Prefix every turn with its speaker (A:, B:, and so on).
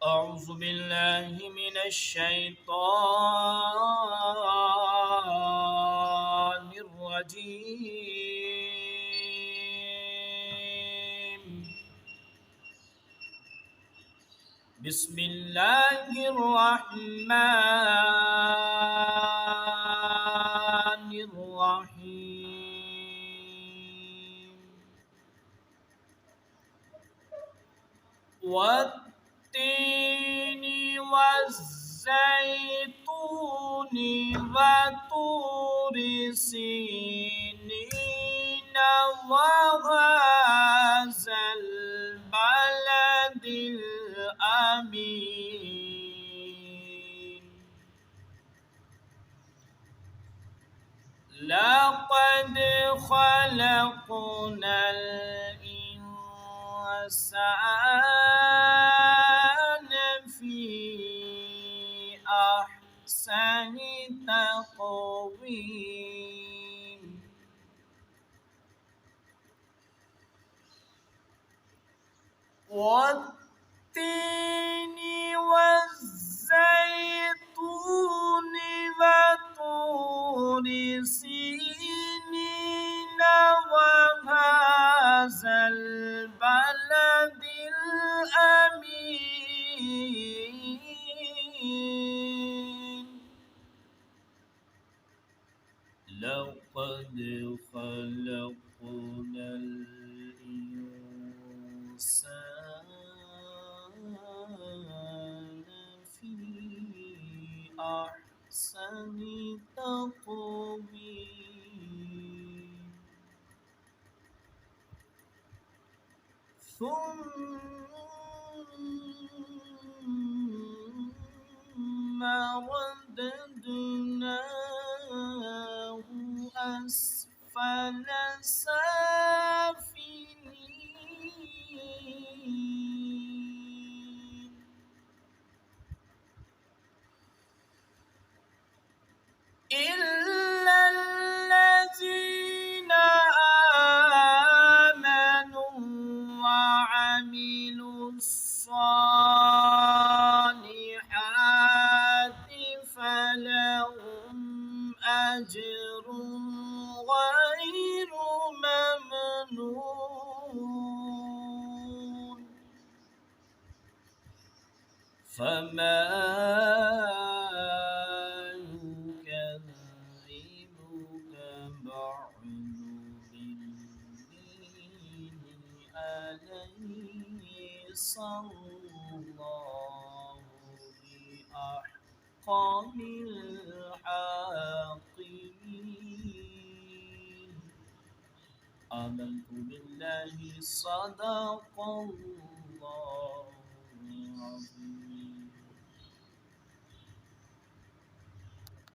A: أعوذ بالله من الشيطان الرجيم. بسم الله الرحمن الرحيم. والتين والزيتون وطور سينين وهذا البلد الأمين. لقد خلقنا الإنسان في أحسن تقويم. والتين والزيتون وطور سينين وهذا البلد الأمين. لقد خلقنا الإنسان في أحسن تقويم. ثم رددناه أسفل سافلين. إلا الذين آمنوا وعملوا الصالحات فلهم أجر غير ممنون. فما يكذبك بعد بالدين أليس الله بأحكم الحاكمين. آمنت بالله صدق الله